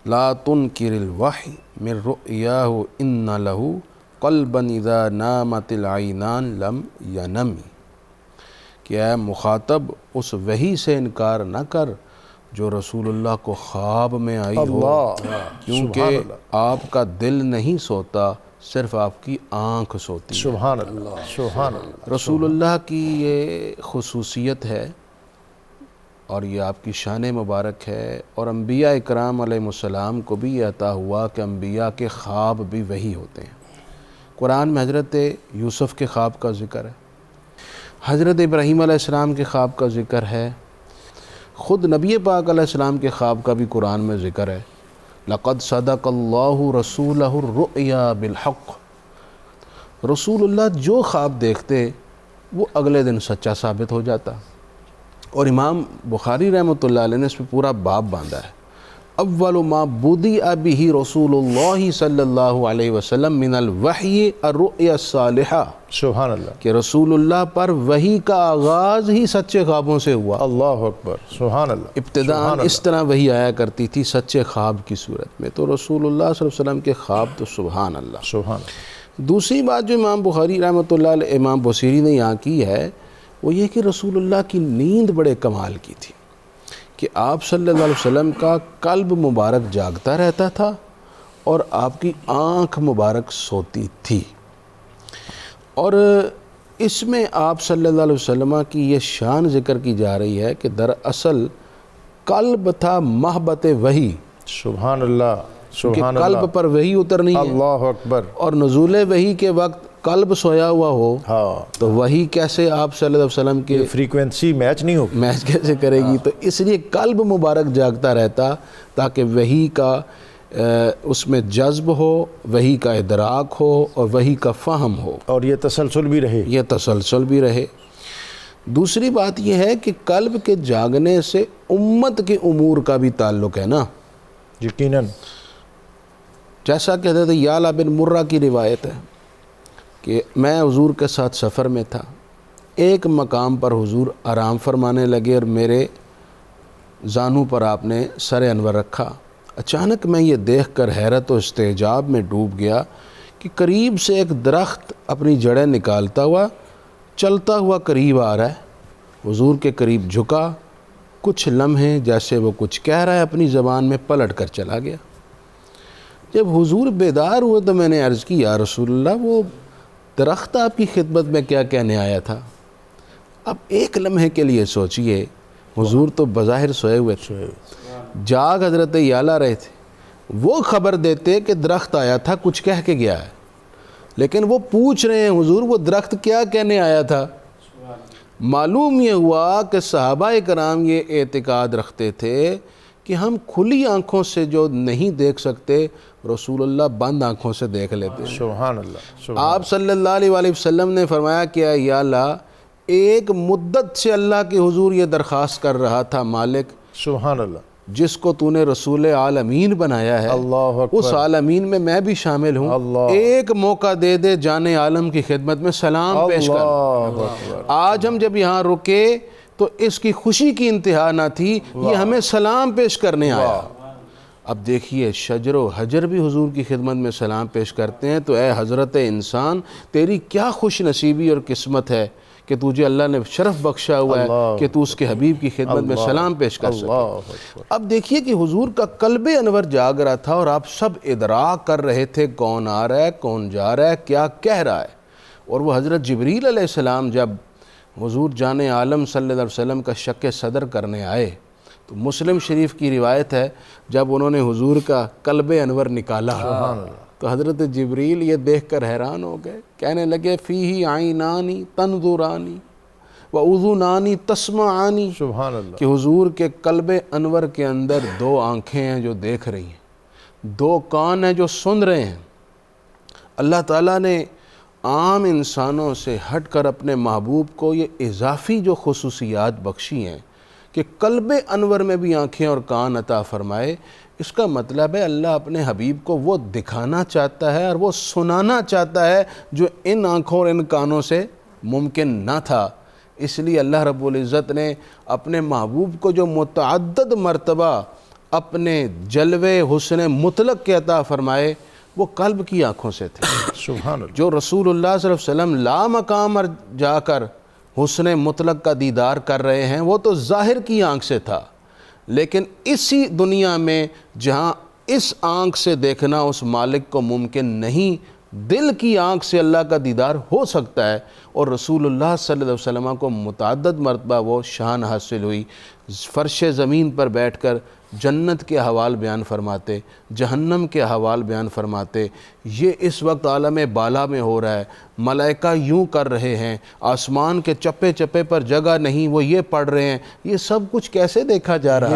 لا تنکر الوحی من رؤیاہ ان لہ قلبا اذا نامت العینان لم ینمی، کہ اے مخاطب اس وحی سے انکار نہ کر جو رسول اللہ کو خواب میں آئی ہو، کیونکہ آپ کا دل نہیں سوتا، صرف آپ کی آنکھ سوتی ہے۔ سبحان اللہ، سبحان اللہ۔ رسول اللہ کی یہ خصوصیت ہے اور یہ آپ کی شان مبارک ہے، اور انبیاء اکرام علیہ السلام کو بھی یہ عطا ہوا کہ انبیاء کے خواب بھی وحی ہوتے ہیں۔ قرآن میں حضرت یوسف کے خواب کا ذکر ہے، حضرت ابراہیم علیہ السلام کے خواب کا ذکر ہے، خود نبی پاک علیہ السلام کے خواب کا بھی قرآن میں ذکر ہے۔ لقد صدق اللہ رسولہ الرؤیا بالحق، رسول اللہ جو خواب دیکھتے وہ اگلے دن سچا ثابت ہو جاتا۔ اور امام بخاری رحمۃ اللہ علیہ نے اس پہ پورا باب باندھا ہے، اول ما بدئ بہ رسول اللہ صلی اللہ علیہ وسلم من الوحی الرؤیا الصالحہ، سبحان اللہ، کہ رسول اللہ پر وحی کا آغاز ہی سچے خوابوں سے ہوا۔ اللہ اکبر، سبحان اللہ۔ ابتداء اس طرح وحی آیا کرتی تھی سچے خواب کی صورت میں، تو رسول اللہ صلی اللہ علیہ وسلم کے خواب تو سبحان اللہ۔ سبحان اللہ۔ دوسری بات جو امام بخاری رحمۃ اللہ علیہ، امام بصیری نے یہاں کی ہے، وہ یہ کہ رسول اللہ کی نیند بڑے کمال کی تھی، کہ آپ صلی اللہ علیہ وسلم کا قلب مبارک جاگتا رہتا تھا اور آپ کی آنکھ مبارک سوتی تھی۔ اور اس میں آپ صلی اللہ علیہ وسلم کی یہ شان ذکر کی جا رہی ہے کہ دراصل قلب تھا محبت وحی، سبحان اللہ، کہ سبحان اللہ، قلب پر وحی اترنی ہے، اللہ اکبر۔ اور نزول وحی کے وقت قلب سویا ہوا ہو ہاں، تو وحی کیسے آپ صلی اللہ علیہ وسلم کے فریکوینسی میچ نہیں ہوگی۔ میچ کیسے کرے گی؟ تو اس لیے قلب مبارک جاگتا رہتا تاکہ وحی کا اس میں جذب ہو، وحی کا ادراک ہو اور وحی کا فہم ہو، اور یہ تسلسل بھی رہے۔ یہ تسلسل بھی رہے۔ دوسری بات یہ ہے کہ قلب کے جاگنے سے امت کے امور کا بھی تعلق ہے نا، یقیناً۔ جیسا کہ حضرت یعلا بن مرہ کی روایت ہے کہ میں حضور کے ساتھ سفر میں تھا، ایک مقام پر حضور آرام فرمانے لگے اور میرے زانوں پر آپ نے سر انور رکھا۔ اچانک میں یہ دیکھ کر حیرت و استعجاب میں ڈوب گیا کہ قریب سے ایک درخت اپنی جڑیں نکالتا ہوا چلتا ہوا قریب آ رہا ہے۔ حضور کے قریب جھکا، کچھ لمحے جیسے وہ کچھ کہہ رہا ہے اپنی زبان میں، پلٹ کر چلا گیا۔ جب حضور بیدار ہوئے تو میں نے عرض کی، یا رسول اللہ، وہ درخت آپ کی خدمت میں کیا کہنے آیا تھا؟ اب ایک لمحے کے لیے سوچئے، حضور تو بظاہر سوئے ہوئے تھے، جاگ حضرت یعلا رہے تھے، وہ خبر دیتے کہ درخت آیا تھا، کچھ کہہ کے گیا ہے، لیکن وہ پوچھ رہے ہیں حضور وہ درخت کیا کہنے آیا تھا؟ معلوم یہ ہوا کہ صحابہ کرام یہ اعتقاد رکھتے تھے کہ ہم کھلی آنکھوں سے جو نہیں دیکھ سکتے، رسول اللہ بند آنکھوں سے دیکھ لیتے ہیں۔ سبحان اللہ۔ آپ صلی اللہ علیہ وسلم نے فرمایا کہ اے یا اللہ، ایک مدت سے اللہ کے حضور یہ درخواست کر رہا تھا، مالک سبحان اللہ، جس کو تو نے رسول عالمین بنایا ہے، اللہ اکبر، اس عالمین میں بھی شامل ہوں، اللہ، ایک موقع دے دے جان عالم کی خدمت میں سلام پیش کر۔ اللہ اکبر۔ آج ہم جب یہاں رکے تو اس کی خوشی کی انتہا نہ تھی، یہ ہمیں سلام پیش کرنے آیا۔ اب دیکھیے شجر و حجر بھی حضور کی خدمت میں سلام پیش کرتے ہیں، تو اے حضرت انسان، تیری کیا خوش نصیبی اور قسمت ہے کہ تجھے اللہ نے شرف بخشا ہوا ہے کہ تو اس کے حبیب کی خدمت میں سلام پیش کر سکے۔ اب دیکھیے کہ حضور کا قلب انور جاگ رہا تھا اور آپ سب ادراک کر رہے تھے کون آ رہا ہے، کون جا رہا ہے، کیا کہہ رہا ہے۔ اور وہ حضرت جبریل علیہ السلام جب حضور جان عالم صلی اللہ علیہ وسلم کا شق صدر کرنے آئے تو مسلم شریف کی روایت ہے، جب انہوں نے حضور کا قلب انور نکالا تو حضرت جبریل یہ دیکھ کر حیران ہو گئے، کہنے لگے فیہ عینانی تنظرانی و اذنانی تسمعانی، سبحان اللہ، کہ حضور کے قلب انور کے اندر دو آنکھیں ہیں جو دیکھ رہی ہیں، دو کان ہیں جو سن رہے ہیں۔ اللہ تعالیٰ نے عام انسانوں سے ہٹ کر اپنے محبوب کو یہ اضافی جو خصوصیات بخشی ہیں کہ قلب انور میں بھی آنکھیں اور کان عطا فرمائے۔ اس کا مطلب ہے اللہ اپنے حبیب کو وہ دکھانا چاہتا ہے اور وہ سنانا چاہتا ہے جو ان آنکھوں اور ان کانوں سے ممکن نہ تھا۔ اس لیے اللہ رب العزت نے اپنے محبوب کو جو متعدد مرتبہ اپنے جلوے حسن مطلق کے عطا فرمائے وہ قلب کی آنکھوں سے تھے۔ سبحان اللہ۔ جو رسول اللہ صلی اللہ علیہ وسلم لا مقام پر جا کر حسن مطلق کا دیدار کر رہے ہیں وہ تو ظاہر کی آنکھ سے تھا، لیکن اسی دنیا میں جہاں اس آنکھ سے دیکھنا اس مالک کو ممکن نہیں، دل کی آنکھ سے اللہ کا دیدار ہو سکتا ہے، اور رسول اللہ صلی اللہ علیہ وسلم کو متعدد مرتبہ وہ شان حاصل ہوئی، فرش زمین پر بیٹھ کر جنت کے حوال بیان فرماتے، جہنم کے حوال بیان فرماتے۔ یہ اس وقت عالم بالا میں ہو رہا ہے، ملائکہ یوں کر رہے ہیں، آسمان کے چپے چپے پر جگہ نہیں وہ یہ پڑھ رہے ہیں، یہ سب کچھ کیسے دیکھا جا رہا ہے؟